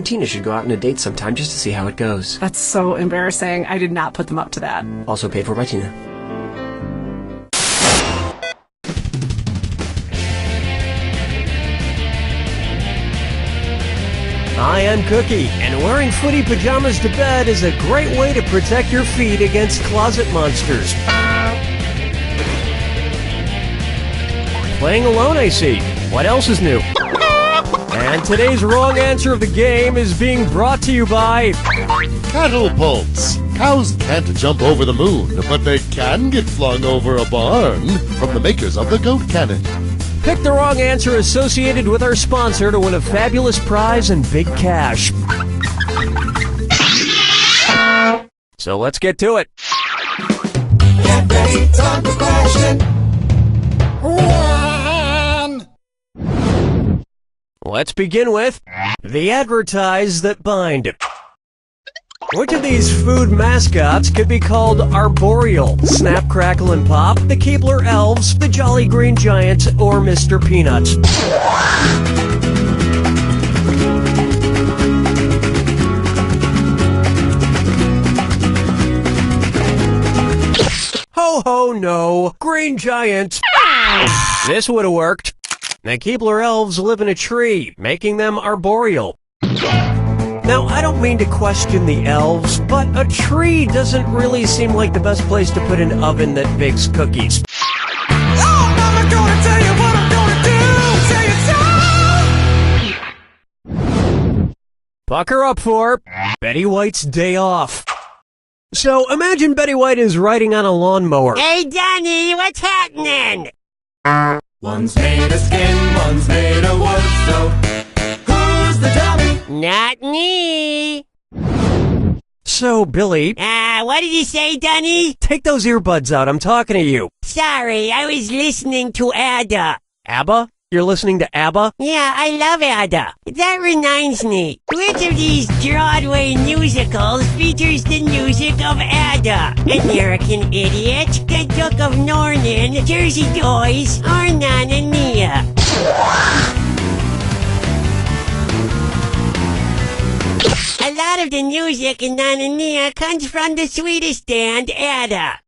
Tina should go out on a date sometime just to see how it goes. That's so embarrassing. I did not put them up to that. Also paid for by Tina. Hi, I'm Cookie, and wearing footy pajamas to bed is a great way to protect your feet against closet monsters. Playing alone, I see. What else is new? And today's wrong answer of the game is being brought to you by Cattle Pulse. Cows can't jump over the moon, but they can get flung over a barn. From the makers of the Goat Cannon. Pick the wrong answer associated with our sponsor to win a fabulous prize and big cash. So let's get to it. Get ready, time for question one. Let's begin with the advertise that bind. Which of these food mascots could be called arboreal? Snap, Crackle, and Pop, the Keebler Elves, the Jolly Green Giant, or Mr. Peanuts? Ho ho no, Green Giant. This would have worked. The Keebler Elves live in a tree, making them arboreal. Now, I don't mean to question the elves, but a tree doesn't really seem like the best place to put an oven that bakes cookies. Oh, Mama, gonna tell you what I'm gonna do. Say it so. Pucker up for Betty White's Day Off. So, imagine Betty White is riding on a lawnmower. Hey, Danny, what's happening? One's made of skin, one's made of wood, so who's the dummy? Not me. So, Billy, What did you say, Danny? take those earbuds out. I'm talking to you. Sorry, I was listening to Ada. ABBA? You're listening to ABBA? Yeah, I love Ada. That reminds me. Which of these Broadway musicals features the music of Ada? American Idiot, The Duke of Nornan, Jersey Boys, or Nana Nia? A lot of the music in Nana Nia comes from the Swedish band Ada.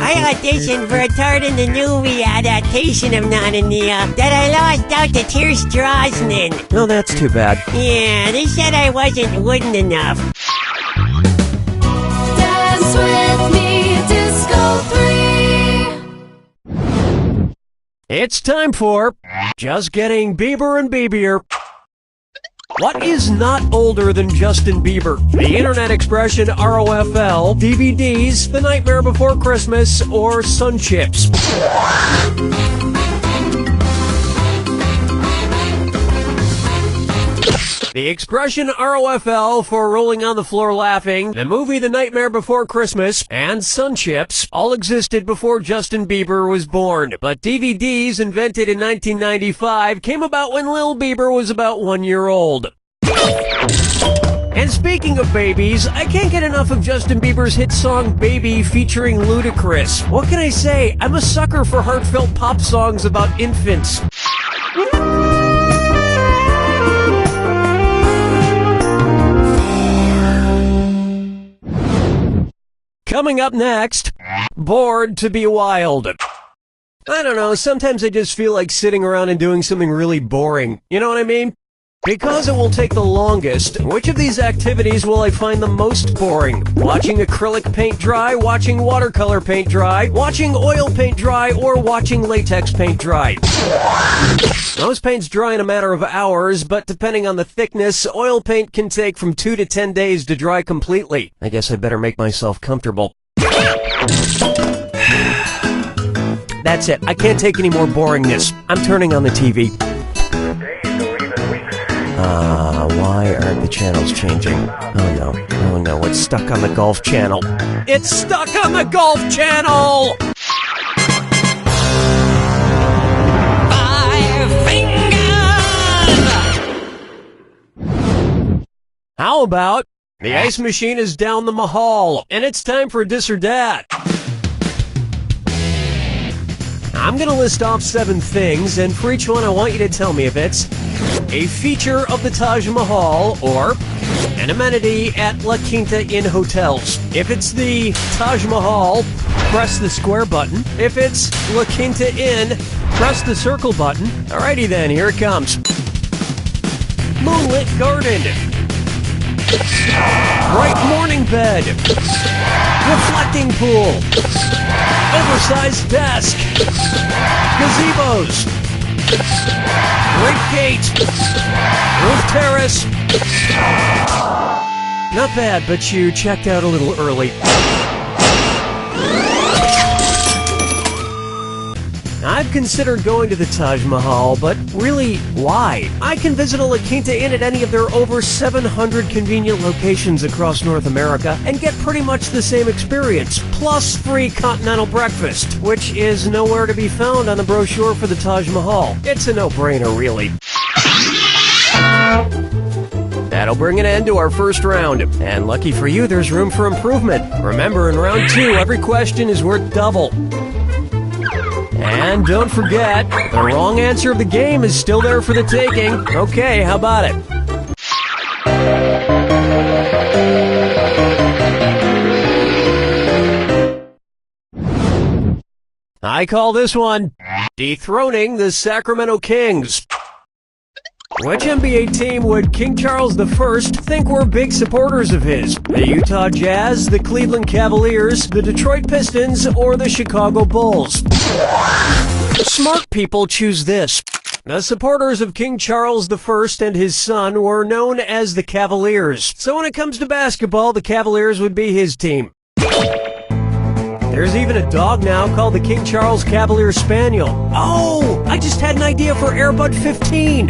I auditioned for a part in the movie adaptation of Nana Nia that I lost out to Pierce Brosnan. No, that's too bad. Yeah, they said I wasn't wooden enough. Dance with me, Disco 3. It's time for Just Getting Bieber and Bieber. What is not older than Justin Bieber? The internet expression ROFL, DVDs, The Nightmare Before Christmas, or Sun Chips? The expression ROFL for rolling on the floor laughing, the movie The Nightmare Before Christmas, and Sun Chips all existed before Justin Bieber was born. But DVDs, invented in 1995, came about when Lil Bieber was about 1 year old. And speaking of babies, I can't get enough of Justin Bieber's hit song Baby featuring Ludacris. What can I say? I'm a sucker for heartfelt pop songs about infants. Coming up next, Bored to be Wild. I don't know, sometimes I just feel like sitting around and doing something really boring. You know what I mean? Because it will take the longest, which of these activities will I find the most boring? Watching acrylic paint dry, watching watercolor paint dry, watching oil paint dry, or watching latex paint dry? Most paints dry in a matter of hours, but depending on the thickness, oil paint can take from 2 to 10 days to dry completely. I guess I better make myself comfortable. That's it. I can't take any more boringness. I'm turning on the TV. Why aren't the channels changing? Oh no, it's stuck on the Golf Channel. It's stuck on the Golf Channel! 5 fingers! How about the ice machine is down the Mahal, and it's time for Dis or Dat. I'm gonna list off 7 things, and for each one I want you to tell me if it's a feature of the Taj Mahal, or an amenity at La Quinta Inn hotels. If it's the Taj Mahal, press the square button. If it's La Quinta Inn, press the circle button. Alrighty then, here it comes. Moonlit garden. Bright morning bed. Reflecting pool. Oversized desk. Gazebos. Great gate. Roof terrace. Not bad, but you checked out a little early. I've considered going to the Taj Mahal, but really, why? I can visit a La Quinta Inn at any of their over 700 convenient locations across North America and get pretty much the same experience, plus free continental breakfast, which is nowhere to be found on the brochure for the Taj Mahal. It's a no-brainer, really. That'll bring an end to our first round. And lucky for you, there's room for improvement. Remember, in round 2, every question is worth double. And don't forget, the wrong answer of the game is still there for the taking. Okay, how about it? I call this one Dethroning the Sacramento Kings. Which NBA team would King Charles I think were big supporters of his? The Utah Jazz, the Cleveland Cavaliers, the Detroit Pistons, or the Chicago Bulls? Smart people choose this. The supporters of King Charles I and his son were known as the Cavaliers. So when it comes to basketball, the Cavaliers would be his team. There's even a dog now called the King Charles Cavalier Spaniel. Oh, I just had an idea for Airbud 15.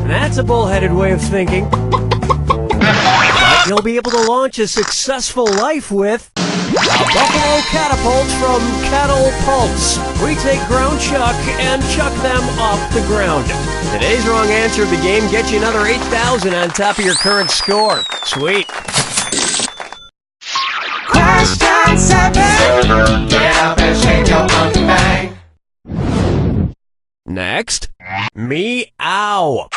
That's a bullheaded way of thinking. But you'll be able to launch a successful life with a Buffalo Catapult from Cattle Pulse. We take ground chuck and chuck them off the ground. Today's wrong answer of the game gets you another 8,000 on top of your current score. Sweet. Question 7. Get up and shake your monkey bang. Next, meow.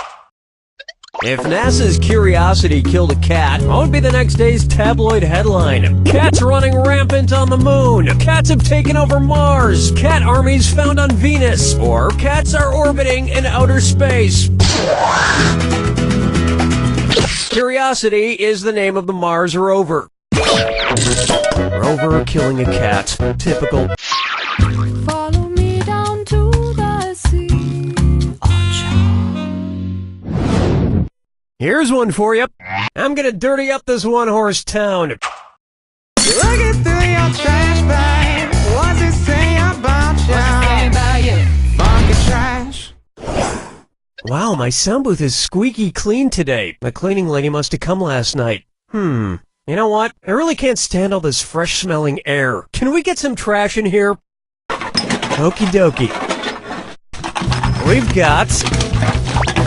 If NASA's Curiosity killed a cat, what would be the next day's tabloid headline? Cats running rampant on the moon. Cats have taken over Mars. Cat armies found on Venus. Or cats are orbiting in outer space. Curiosity is the name of the Mars rover. Rover killing a cat. Typical. Follow me down to the sea. Here's one for you. I'm gonna dirty up this one-horse town. Looking through your trash bag. What's it say about you? Funky trash. Wow, my sound booth is squeaky clean today. The cleaning lady must have come last night. You know what? I really can't stand all this fresh-smelling air. Can we get some trash in here? Okie dokie. We've got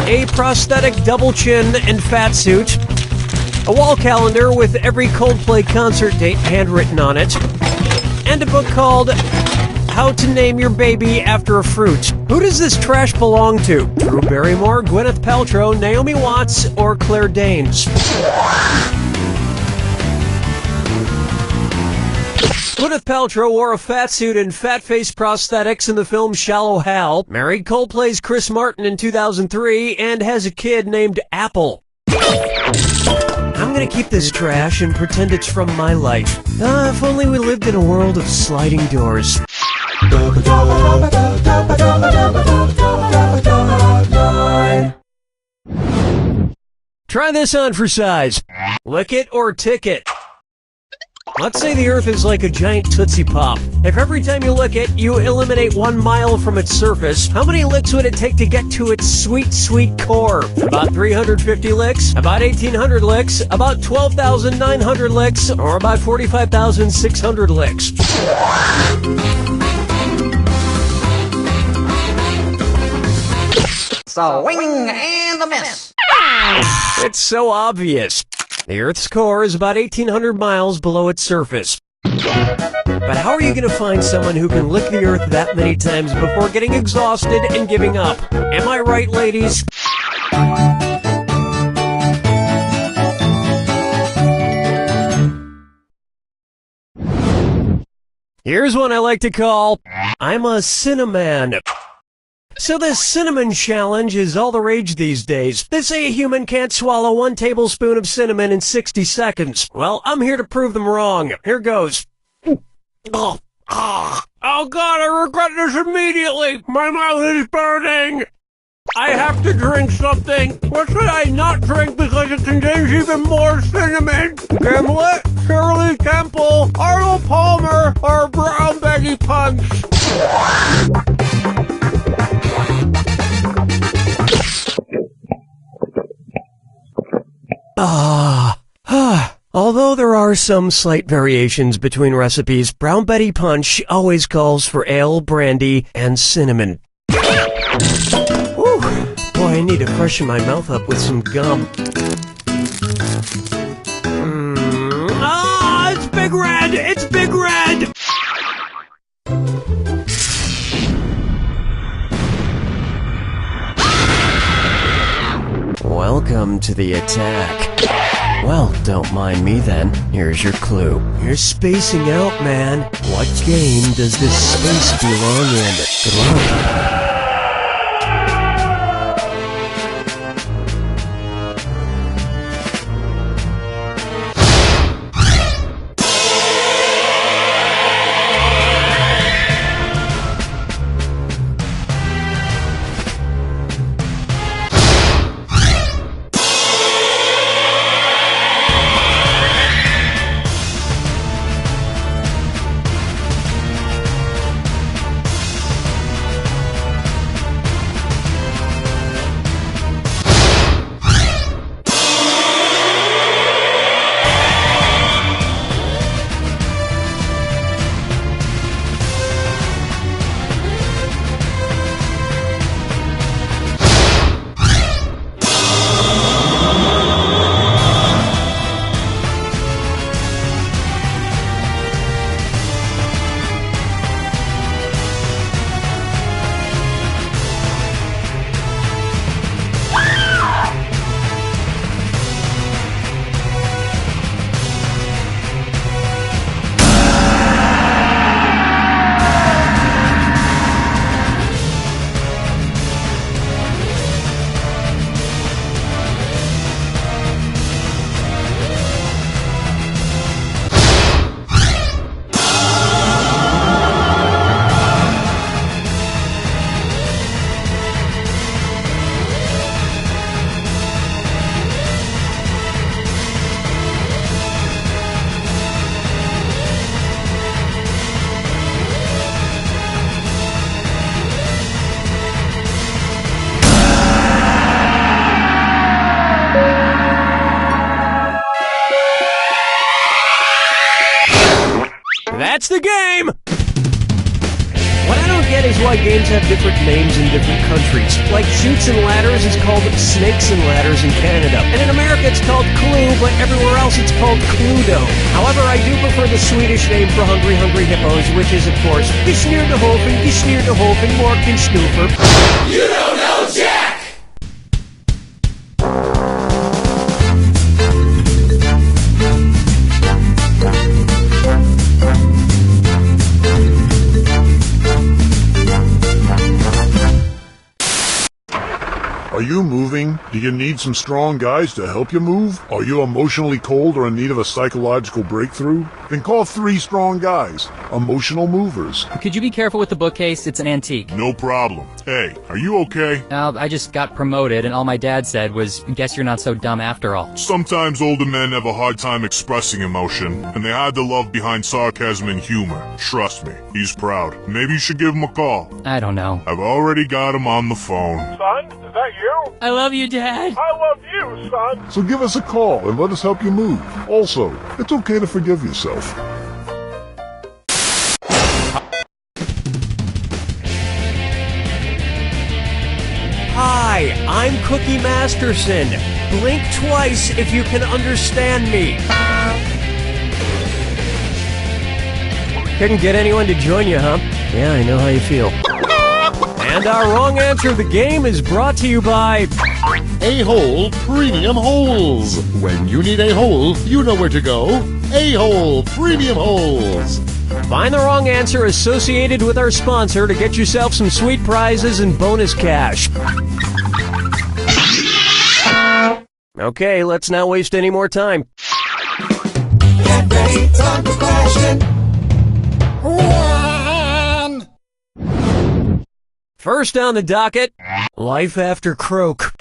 a prosthetic double chin and fat suit, a wall calendar with every Coldplay concert date handwritten on it, and a book called How to Name Your Baby After a Fruit. Who does this trash belong to? Drew Barrymore, Gwyneth Paltrow, Naomi Watts, or Claire Danes? Gwyneth Paltrow wore a fat suit and fat-face prosthetics in the film Shallow Hal, married Coldplay's Chris Martin in 2003, and has a kid named Apple. I'm gonna keep this trash and pretend it's from my life. If only we lived in a world of sliding doors. Try this on for size. Lick it or tick it. Let's say the Earth is like a giant Tootsie Pop. If every time you lick it, you eliminate 1 mile from its surface, how many licks would it take to get to its sweet, sweet core? About 350 licks? About 1,800 licks? About 12,900 licks? Or about 45,600 licks? Swing and a miss. It's so obvious. The Earth's core is about 1,800 miles below its surface. But how are you going to find someone who can lick the earth that many times before getting exhausted and giving up? Am I right, ladies? Here's one I like to call, I'm a Cinnamon. So this cinnamon challenge is all the rage these days. They say a human can't swallow 1 tablespoon of cinnamon in 60 seconds. Well, I'm here to prove them wrong. Here goes. Oh God, I regret this immediately. My mouth is burning. I have to drink something. What should I not drink because it contains even more cinnamon? Gimlet, Shirley Temple, Arnold Palmer, or Brown Betty Punch? Although there are some slight variations between recipes, Brown Betty Punch always calls for ale, brandy, and cinnamon. Whew. Boy, I need to freshen my mouth up with some gum. It's Big Red! It's Big Red! Welcome to the attack. Well, don't mind me then. Here's your clue. You're spacing out, man. What game does this space belong in? Good luck. That's the game! What I don't get is why games have different names in different countries. Like Chutes and Ladders is called Snakes and Ladders in Canada. And in America it's called Clue, but everywhere else it's called Cluedo. However, I do prefer the Swedish name for Hungry Hungry Hippos, which is, of course, Geschnierdehofen, Geschnierdehofen, Morken Snoofer. You don't know Jack! Are you moving? Do you need some strong guys to help you move? Are you emotionally cold or in need of a psychological breakthrough? Then call 3 strong guys. Emotional movers. Could you be careful with the bookcase? It's an antique. No problem. Hey, are you okay? I just got promoted, and all my dad said was, guess you're not so dumb after all. Sometimes older men have a hard time expressing emotion, and they hide the love behind sarcasm and humor. Trust me, he's proud. Maybe you should give him a call. I don't know. I've already got him on the phone. Son, is that you? I love you, Dad. I love you, son. So give us a call and let us help you move. Also, it's okay to forgive yourself. Hi, I'm Cookie Masterson. Blink twice if you can understand me. Couldn't get anyone to join you, huh? Yeah, I know how you feel. And our wrong answer of the game is brought to you by A-Hole Premium Holes. When you need a hole, you know where to go. A-Hole Premium Holes. Find the wrong answer associated with our sponsor to get yourself some sweet prizes and bonus cash. Okay, let's not waste any more time. Get ready, time for question 1. First on the docket, Life After Croak.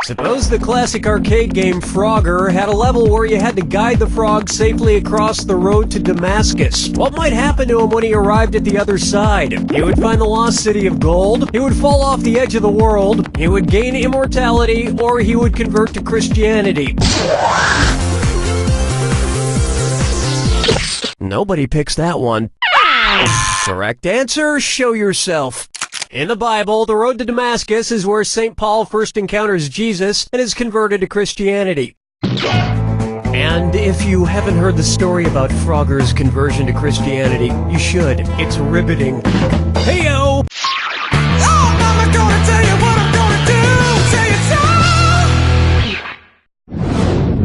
Suppose the classic arcade game Frogger had a level where you had to guide the frog safely across the road to Damascus. What might happen to him when he arrived at the other side? He would find the lost city of gold, he would fall off the edge of the world, he would gain immortality, or he would convert to Christianity. Nobody picks that one. Correct answer, show yourself. In the Bible, the road to Damascus is where St. Paul first encounters Jesus and is converted to Christianity. And if you haven't heard the story about Frogger's conversion to Christianity, you should. It's riveting. Hey-o! Oh, Mama gonna tell you what I'm gonna do. Tell you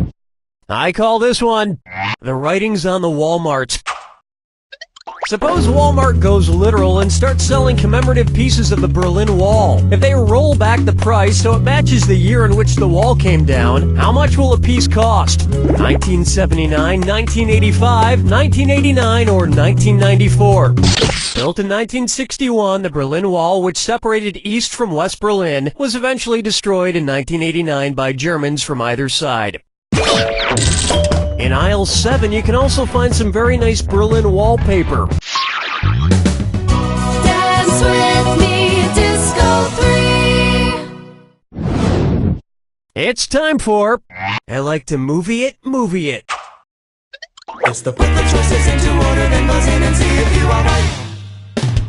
so. I call this one The Writings on the Walmart. Suppose Walmart goes literal and starts selling commemorative pieces of the Berlin Wall. If they roll back the price so it matches the year in which the wall came down, how much will a piece cost? 1979, 1985, 1989, or 1994? Built in 1961, the Berlin Wall, which separated East from West Berlin, was eventually destroyed in 1989 by Germans from either side. In aisle 7, you can also find some very nice Berlin wallpaper. Dance with me, Disco 3. It's time for I Like to Movie It. It's the put the choices into order, then buzz in and see if you are right.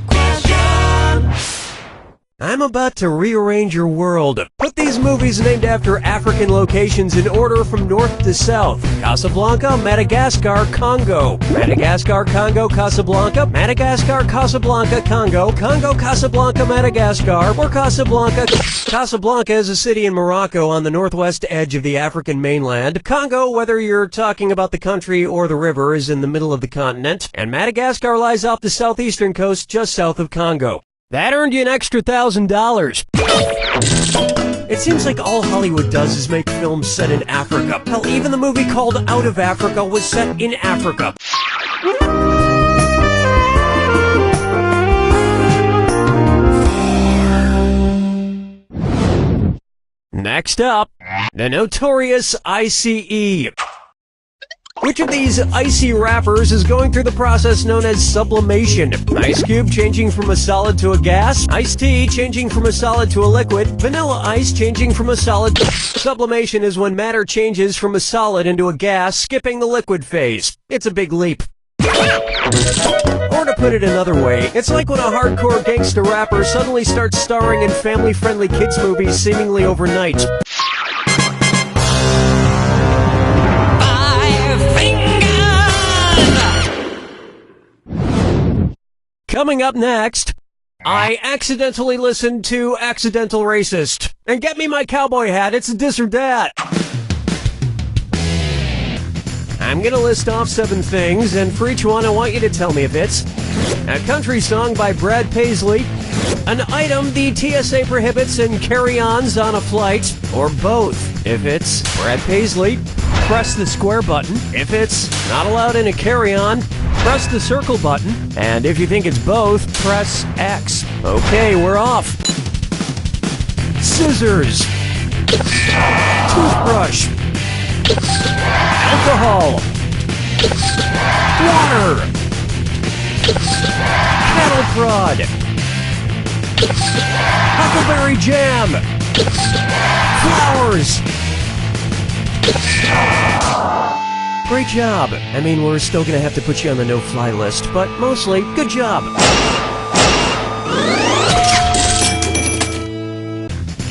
Question. I'm about to rearrange your world. Put these movies named after African locations in order from north to south. Casablanca, Madagascar, Congo. Madagascar, Congo, Casablanca. Madagascar, Casablanca, Congo. Congo, Casablanca, Madagascar. Or Casablanca. Casablanca is a city in Morocco on the northwest edge of the African mainland. Congo, whether you're talking about the country or the river, is in the middle of the continent. And Madagascar lies off the southeastern coast just south of Congo. That earned you an extra $1,000. It seems like all Hollywood does is make films set in Africa. Hell, even the movie called Out of Africa was set in Africa. Next up, the notorious ICE. Which of these icy rappers is going through the process known as sublimation? Ice Cube changing from a solid to a gas, iced tea changing from a solid to a liquid, vanilla ice changing from a solid. Sublimation is when matter changes from a solid into a gas, skipping the liquid phase. It's a big leap. Or to put it another way, it's like when a hardcore gangster rapper suddenly starts starring in family-friendly kids movies seemingly overnight. Coming up next, I accidentally listened to Accidental Racist. And get me my cowboy hat, it's a this or that. I'm gonna list off 7 things, and for each one I want you to tell me if it's a country song by Brad Paisley, an item the TSA prohibits in carry-ons on a flight, or both. If it's Brad Paisley, press the square button. If it's not allowed in a carry-on, press the circle button. And if you think it's both, press X. Okay, we're off. Scissors. Toothbrush. Alcohol. Water. Cattle prod. Huckleberry jam. Flowers. Great job. I mean, we're still gonna have to put you on the no-fly list, but mostly, good job.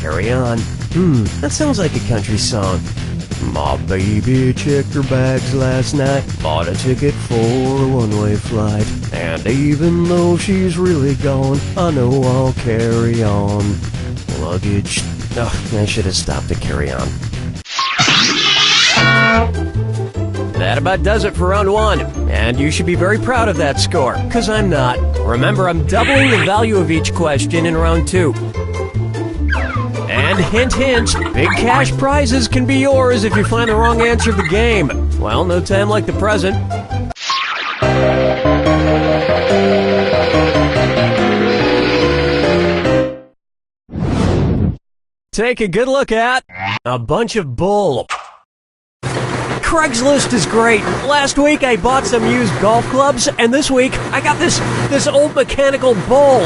Carry on. That sounds like a country song. My baby checked her bags last night, bought a ticket for a one-way flight. And even though she's really gone, I know I'll carry on. Luggage. Oh, I should have stopped at carry on. That about does it for round one. And you should be very proud of that score, because I'm not. Remember, I'm doubling the value of each question in round two. And hint, hint, big cash prizes can be yours if you find the wrong answer of the game. Well, no time like the present. Take a good look at a bunch of bull. Craigslist is great. Last week I bought some used golf clubs, and this week I got this old mechanical bull.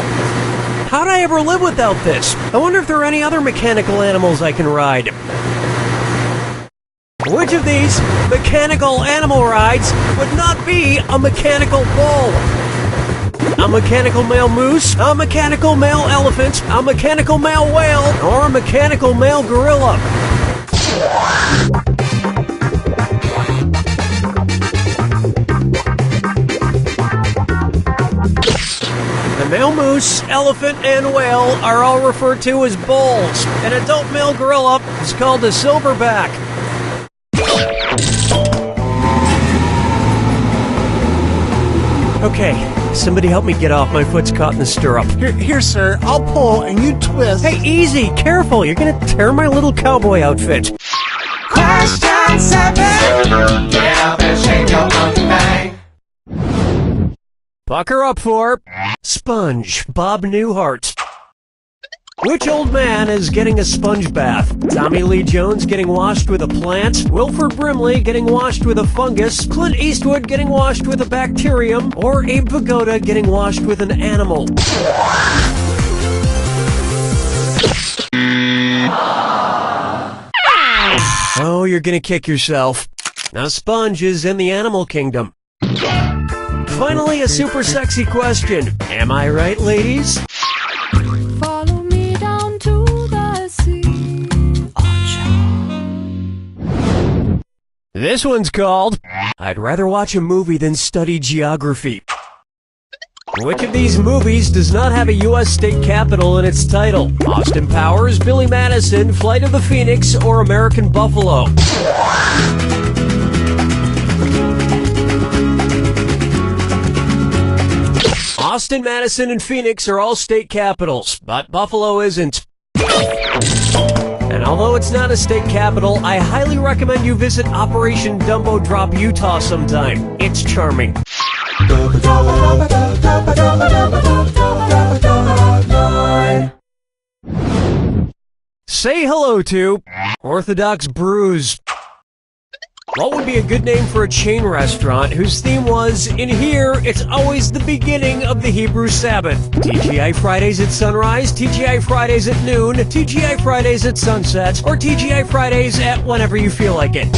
How'd I ever live without this? I wonder if there are any other mechanical animals I can ride. Which of these mechanical animal rides would not be a mechanical bull? A mechanical male moose, a mechanical male elephant, a mechanical male whale, or a mechanical male gorilla? The male moose, elephant, and whale are all referred to as bulls. An adult male gorilla is called a silverback. Okay, somebody help me get off. My foot's caught in the stirrup. Here, sir. I'll pull and you twist. Hey, easy, careful. You're gonna tear my little cowboy outfit. Question 7. Get up and shake your monkey bang. Pucker up for Sponge, Bob Newhart. Which old man is getting a sponge bath? Tommy Lee Jones getting washed with a plant? Wilford Brimley getting washed with a fungus? Clint Eastwood getting washed with a bacterium? Or Abe Vigoda getting washed with an animal? Oh, you're gonna kick yourself. Now Sponge is in the animal kingdom. Finally, a super sexy question. Am I right, ladies? Follow me down to the sea. This one's called I'd Rather Watch a Movie Than Study Geography. Which of these movies does not have a U.S. state capital in its title? Austin Powers, Billy Madison, Flight of the Phoenix, or American Buffalo? Austin, Madison, and Phoenix are all state capitals, but Buffalo isn't. And although it's not a state capital, I highly recommend you visit Operation Dumbo Drop, Utah sometime. It's charming. Say hello to Orthodox Brews. What would be a good name for a chain restaurant whose theme was, in here, it's always the beginning of the Hebrew Sabbath? TGI Fridays at sunrise, TGI Fridays at noon, TGI Fridays at sunset, or TGI Fridays at whenever you feel like it.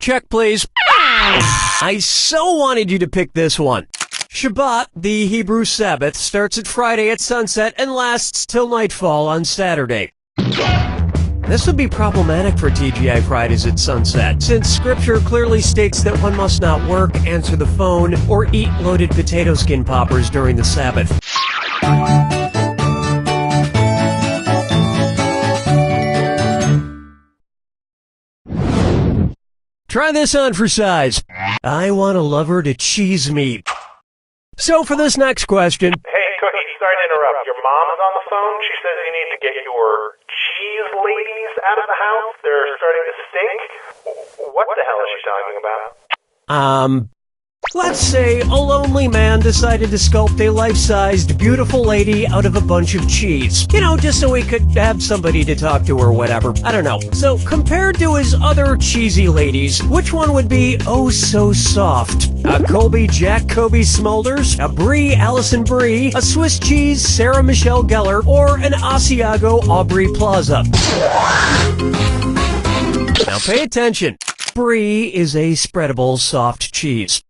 Check, please. I so wanted you to pick this one. Shabbat, the Hebrew Sabbath, starts at Friday at sunset and lasts till nightfall on Saturday. This would be problematic for TGI Fridays at sunset, since Scripture clearly states that one must not work, answer the phone, or eat loaded potato skin poppers during the Sabbath. Try this on for size. I want a lover to cheese me. So for this next question... Hey, Cookie, sorry to interrupt. Your mom is on the phone. She says you need to get your cheese ladies out of the house. They're starting to stink. What the hell is she talking about? Let's say a lonely man decided to sculpt a life-sized, beautiful lady out of a bunch of cheese. You know, just so he could have somebody to talk to or whatever. I don't know. So, compared to his other cheesy ladies, which one would be oh so soft? A Colby Jack Kobe Smulders? A Brie Allison Brie? A Swiss cheese Sarah Michelle Gellar? Or an Asiago Aubrey Plaza? Now pay attention. Brie is a spreadable soft cheese.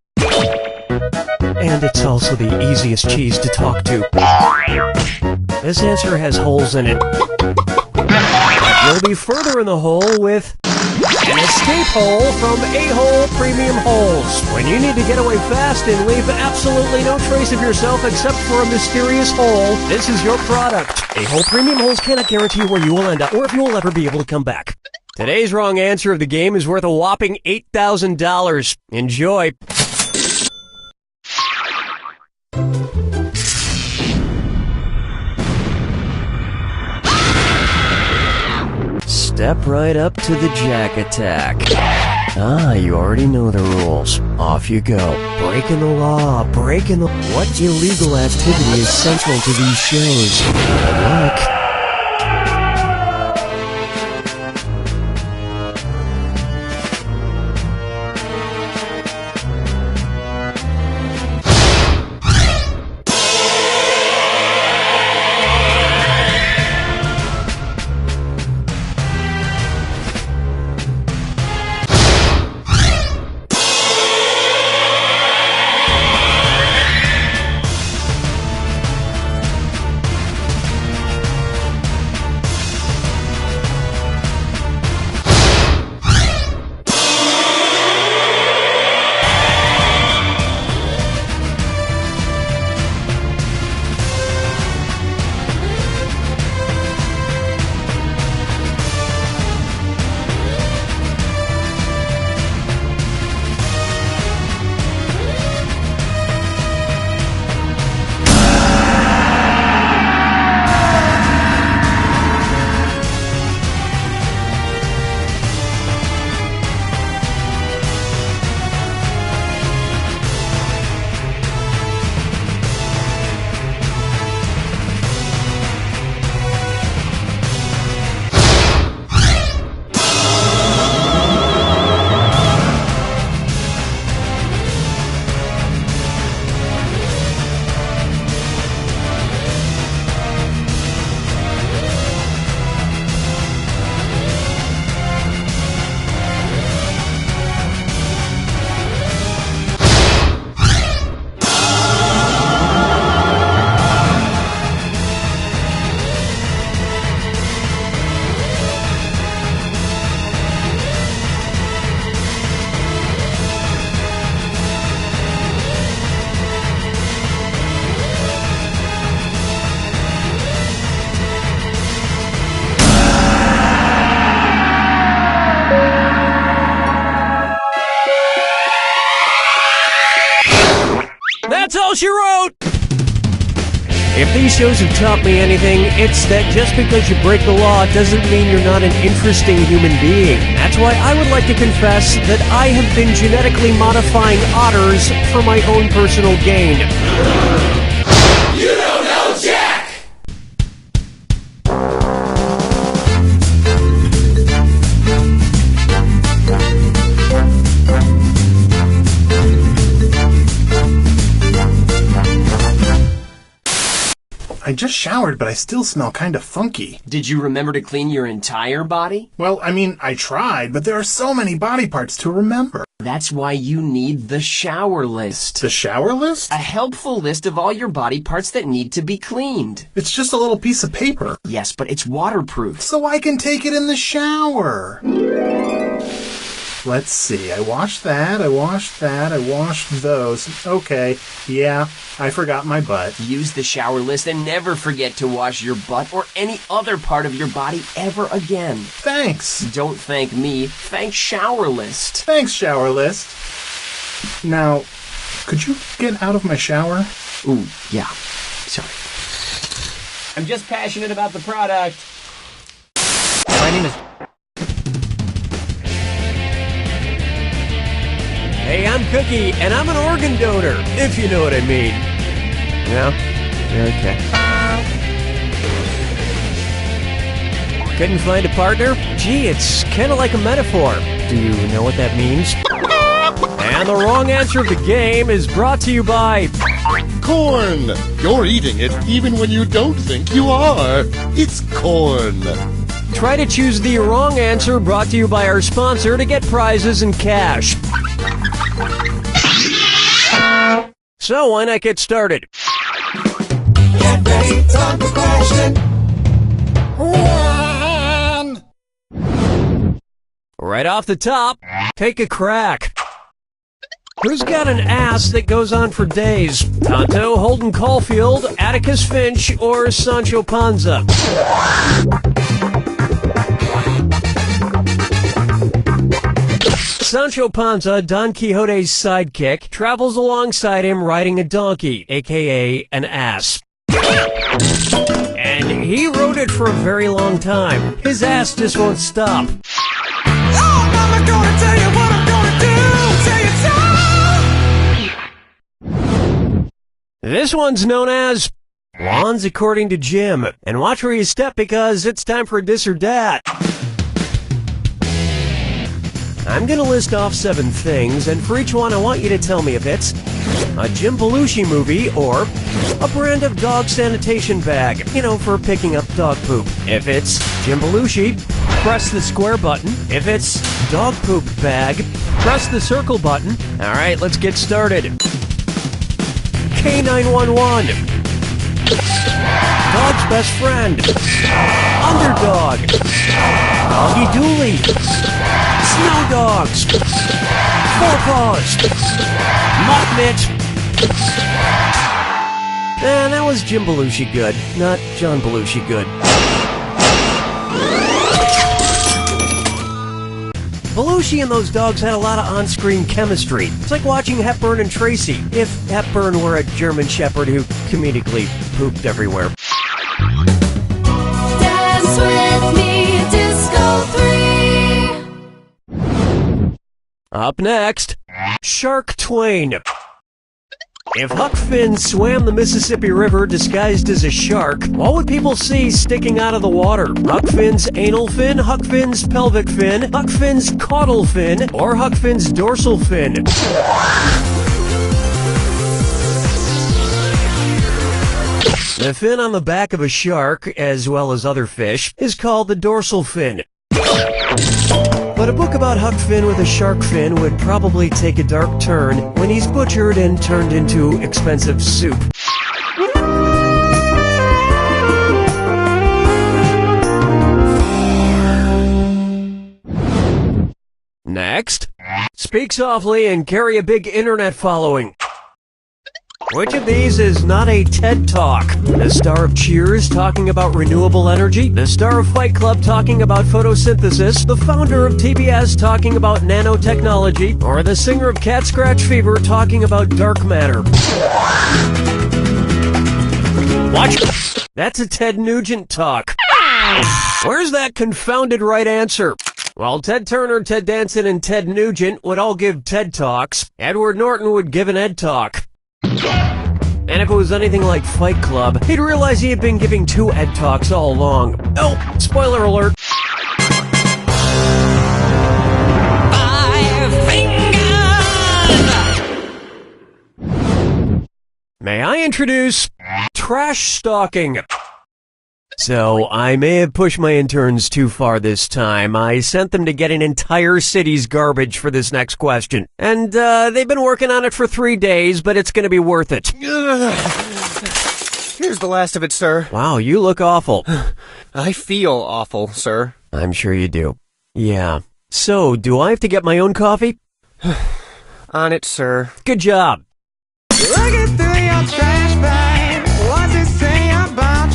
And it's also the easiest cheese to talk to. This answer has holes in it. You'll be further in the hole with an escape hole from A-Hole Premium Holes. When you need to get away fast and leave absolutely no trace of yourself except for a mysterious hole, this is your product. A-Hole Premium Holes cannot guarantee where you will end up or if you will ever be able to come back. Today's wrong answer of the game is worth a whopping $8,000. Enjoy. Step right up to the Jack Attack. Ah, you already know the rules. Off you go. Breaking the law, breaking the... What illegal activity is central to these shows? Good luck. That's all she wrote! If these shows have taught me anything, it's that just because you break the law doesn't mean you're not an interesting human being. That's why I would like to confess that I have been genetically modifying otters for my own personal gain. You don't know Jack! I just showered, but I still smell kind of funky. Did you remember to clean your entire body? Well, I mean, I tried, but there are so many body parts to remember. That's why you need the shower list. The shower list? A helpful list of all your body parts that need to be cleaned. It's just a little piece of paper. Yes, but it's waterproof. So I can take it in the shower. Let's see, I washed that, I washed those. Okay, yeah, I forgot my butt. Use the shower list and never forget to wash your butt or any other part of your body ever again. Thanks. Don't thank me, thank Shower List. Thanks, Shower List. Now, could you get out of my shower? Ooh, yeah, sorry. I'm just passionate about the product. My name is... Hey, I'm Cookie, and I'm an organ donor, if you know what I mean. Yeah? Okay. Couldn't find a partner? Gee, it's kind of like a metaphor. Do you know what that means? And the wrong answer of the game is brought to you by... Corn! You're eating it even when you don't think you are. It's corn. Try to choose the wrong answer, brought to you by our sponsor, to get prizes and cash. So why not get started? Get ready, time for question 1. Right off the top, take a crack. Who's got an ass that goes on for days? Tonto, Holden Caulfield, Atticus Finch, or Sancho Panza? Sancho Panza, Don Quixote's sidekick, travels alongside him riding a donkey, aka an ass. And he rode it for a very long time. His ass just won't stop. Oh, Mama, gonna tell you what I'm gonna do. Tell you so. This one's known as Lawns According to Jim. And watch where you step because it's time for this or that. I'm gonna list off 7 things, and for each one I want you to tell me if it's a Jim Belushi movie or a brand of dog sanitation bag, for picking up dog poop. If it's Jim Belushi, press the square button. If it's dog poop bag, press the circle button. Alright, let's get started. K911. Dog's best friend. Underdog. Doggy Dooley. Snow Dogs. Four Paws. Mutt Mitt. That was Jim Belushi good, not John Belushi good. Belushi and those dogs had a lot of on-screen chemistry. It's like watching Hepburn and Tracy, if Hepburn were a German shepherd who comedically pooped everywhere. Dance with me, Disco 3. Up next, Shark Twain. If Huck Finn swam the Mississippi River disguised as a shark, what would people see sticking out of the water? Huck Finn's anal fin, Huck Finn's pelvic fin, Huck Finn's caudal fin, or Huck Finn's dorsal fin? The fin on the back of a shark, as well as other fish, is called the dorsal fin. But a book about Huck Finn with a shark fin would probably take a dark turn when he's butchered and turned into expensive soup. Next, speak softly and carry a big internet following. Which of these is not a TED Talk? The star of Cheers talking about renewable energy, the star of Fight Club talking about photosynthesis, the founder of TBS talking about nanotechnology, or the singer of Cat Scratch Fever talking about dark matter? Watch. That's a Ted Nugent talk. Where's that confounded right answer? Well, Ted Turner, Ted Danson, and Ted Nugent would all give TED Talks. Edward Norton would give an Ed Talk. And if it was anything like Fight Club, he'd realize he had been giving 2 Ed Talks all along. Oh, spoiler alert. 5 fingers. May I introduce trash stalking? So, I may have pushed my interns too far this time. I sent them to get an entire city's garbage for this next question. And, they've been working on it for 3 days, but it's gonna be worth it. Here's the last of it, sir. Wow, you look awful. I feel awful, sir. I'm sure you do. Yeah. So, do I have to get my own coffee? On it, sir. Good job. Looking through your trash bag. What's it say about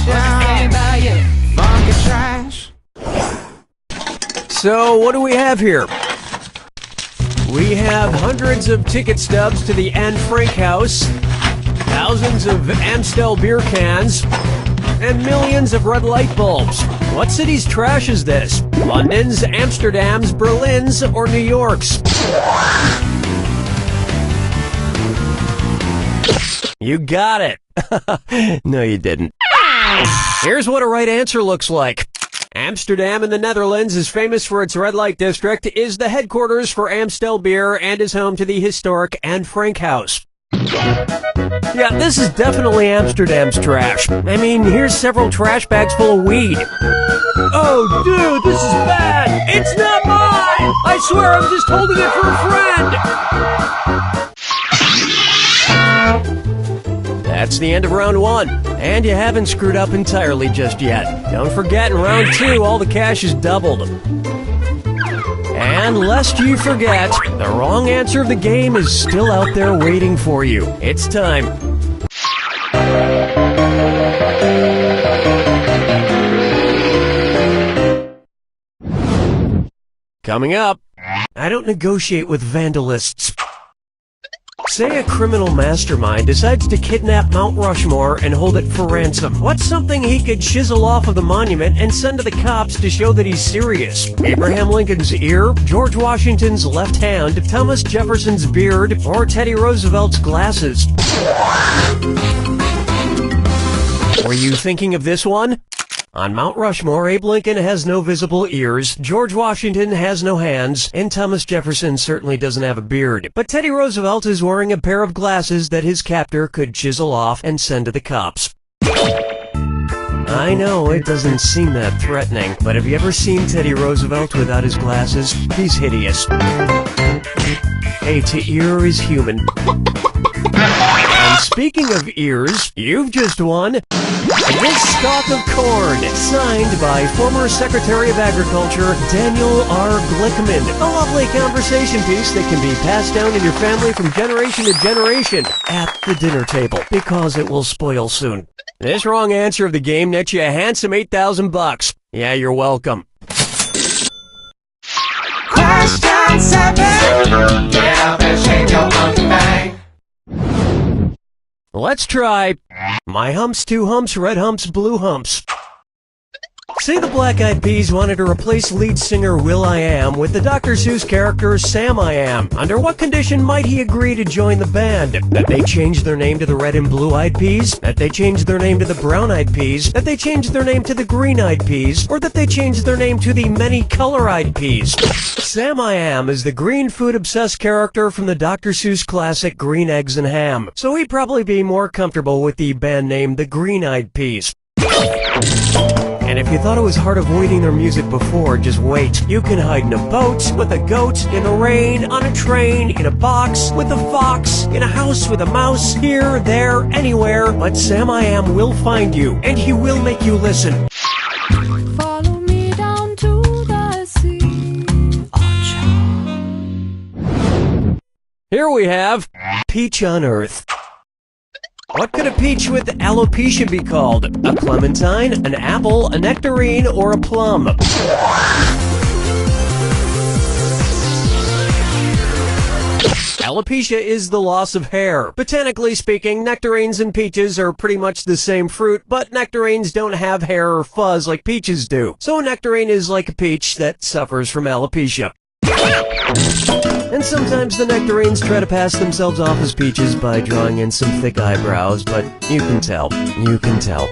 you? Funky trash. So, what do we have here? We have hundreds of ticket stubs to the Anne Frank House, thousands of Amstel beer cans, and millions of red light bulbs. What city's trash is this? London's, Amsterdam's, Berlin's, or New York's? You got it. No, you didn't. Here's what a right answer looks like. Amsterdam in the Netherlands is famous for its red light district, is the headquarters for Amstel Beer, and is home to the historic Anne Frank House. Yeah, this is definitely Amsterdam's trash. I mean, here's several trash bags full of weed. Oh, dude, this is bad! It's not mine! I swear I'm just holding it for a friend! That's the end of round 1. And you haven't screwed up entirely just yet. Don't forget, in round 2, all the cash is doubled. And lest you forget, the wrong answer of the game is still out there waiting for you. It's time. Coming up, I don't negotiate with vandalists. Say a criminal mastermind decides to kidnap Mount Rushmore and hold it for ransom. What's something he could chisel off of the monument and send to the cops to show that he's serious? Abraham Lincoln's ear, George Washington's left hand, Thomas Jefferson's beard, or Teddy Roosevelt's glasses? Were you thinking of this one? On Mount Rushmore, Abe Lincoln has no visible ears, George Washington has no hands, and Thomas Jefferson certainly doesn't have a beard. But Teddy Roosevelt is wearing a pair of glasses that his captor could chisel off and send to the cops. I know, it doesn't seem that threatening, but have you ever seen Teddy Roosevelt without his glasses? He's hideous. Hey, to ear is human. And speaking of ears, you've just won this stalk of corn, signed by former Secretary of Agriculture Daniel R. Glickman. A lovely conversation piece that can be passed down in your family from generation to generation at the dinner table, because it will spoil soon. This wrong answer of the game nets you a handsome $8,000. Yeah, you're welcome. Question 7. Get up and shake your monkey bang. Let's try My Humps, Two Humps, Red Humps, Blue Humps. Say the Black Eyed Peas wanted to replace lead singer will.i.am with the Dr. Seuss character Sam-I-Am. Under what condition might he agree to join the band? That they change their name to the Red and Blue Eyed Peas? That they change their name to the Brown Eyed Peas? That they change their name to the Green Eyed Peas? Or that they change their name to the Many Color Eyed Peas? Sam-I-Am is the green food-obsessed character from the Dr. Seuss classic Green Eggs and Ham, so he'd probably be more comfortable with the band name the Green Eyed Peas. And if you thought it was hard avoiding their music before, just wait. You can hide in a boat, with a goat, in the rain, on a train, in a box, with a fox, in a house with a mouse, here, there, anywhere. But Sam-I-Am will find you, and he will make you listen. Follow me down to the sea. Here we have Peach on Earth. What could a peach with alopecia be called? A clementine, an apple, a nectarine, or a plum? Alopecia is the loss of hair. Botanically speaking, nectarines and peaches are pretty much the same fruit, but nectarines don't have hair or fuzz like peaches do. So a nectarine is like a peach that suffers from alopecia. And sometimes the nectarines try to pass themselves off as peaches by drawing in some thick eyebrows, but you can tell. You can tell.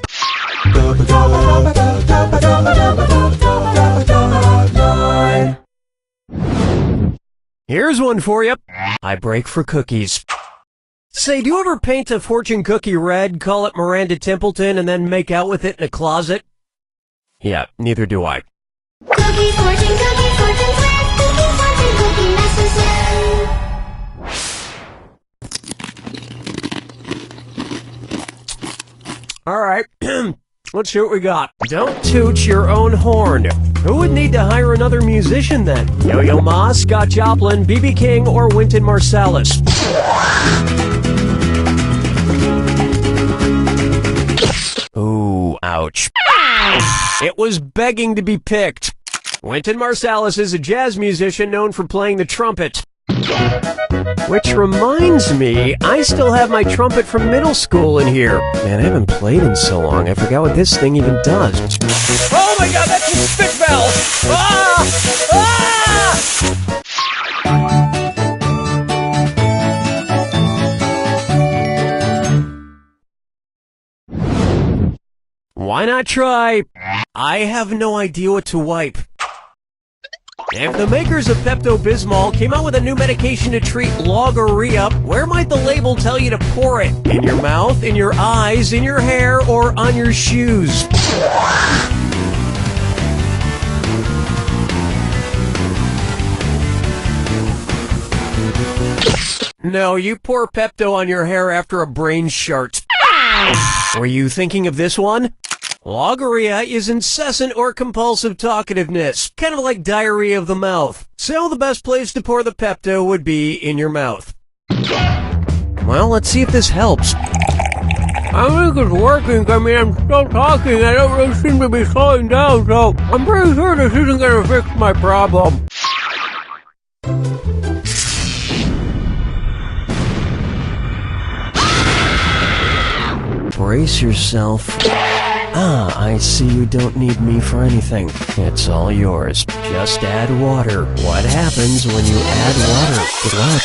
Here's one for you. I break for cookies. Say, do you ever paint a fortune cookie red, call it Miranda Templeton, and then make out with it in a closet? Yeah, neither do I. Cookie fortune, cookie fortune, cookie master. Alright, let's see what we got. Don't toot your own horn. Who would need to hire another musician then? Yo-Yo Ma, Scott Joplin, B.B. King, or Wynton Marsalis? Ooh, ouch. It was begging to be picked. Wynton Marsalis is a jazz musician known for playing the trumpet. Which reminds me, I still have my trumpet from middle school in here. Man, I haven't played in so long, I forgot what this thing even does. Oh my god, that's a spit valve! Ah! Ah! Why not try? I have no idea what to wipe. If the makers of Pepto-Bismol came out with a new medication to treat logorrhea, where might the label tell you to pour it? In your mouth, in your eyes, in your hair, or on your shoes? No, you pour Pepto on your hair after a brain shart. Were you thinking of this one? Logorrhea is incessant or compulsive talkativeness, kind of like diarrhea of the mouth. So the best place to pour the Pepto would be in your mouth. Well, let's see if this helps. I think it's working. I mean, I'm still talking. I don't really seem to be slowing down, so I'm pretty sure this isn't going to fix my problem. Brace yourself. Ah, I see you don't need me for anything. It's all yours. Just add water. What happens when you add water? Good luck.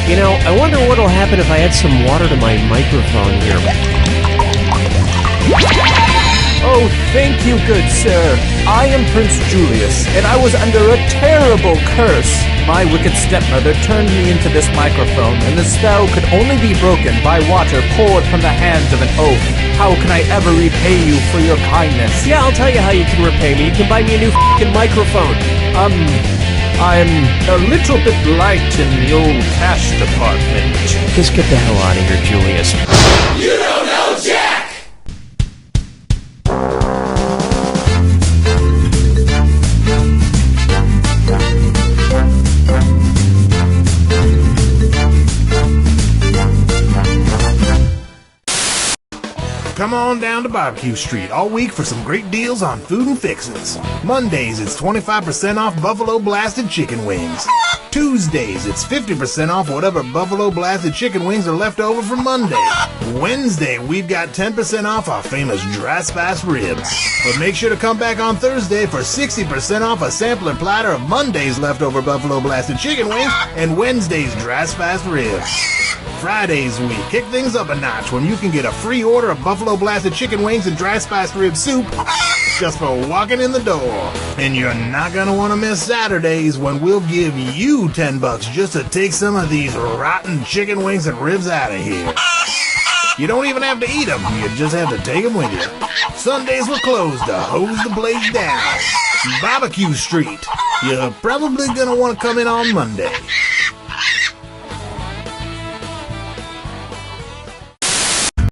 You know, I wonder what'll happen if I add some water to my microphone here. Oh, thank you, good sir. I am Prince Julius, and I was under a terrible curse. My wicked stepmother turned me into this microphone, and the spell could only be broken by water poured from the hands of an oaf. How can I ever repay you for your kindness? Yeah, I'll tell you how you can repay me. You can buy me a new f***ing microphone. I'm a little bit light in the old cash department. Just get the hell out of here, Julius. You don't know Jack! Come on down to Barbecue Street all week for some great deals on food and fixins'. Mondays, it's 25% off Buffalo Blasted Chicken Wings. Tuesdays, it's 50% off whatever Buffalo Blasted Chicken Wings are left over from Monday. Wednesday, we've got 10% off our famous Dry Spice Ribs. But make sure to come back on Thursday for 60% off a sampler platter of Monday's leftover Buffalo Blasted Chicken Wings and Wednesday's Dry Spice Ribs. Fridays, we kick things up a notch when you can get a free order of Buffalo Blasted Chicken Wings and Dry Spiced Rib Soup just for walking in the door. And you're not gonna want to miss Saturdays when we'll give you $10 just to take some of these rotten chicken wings and ribs out of here. You don't even have to eat them, you just have to take them with you. Sundays we're closed to hose the blades down. Barbecue Street. You're probably gonna want to come in on Monday.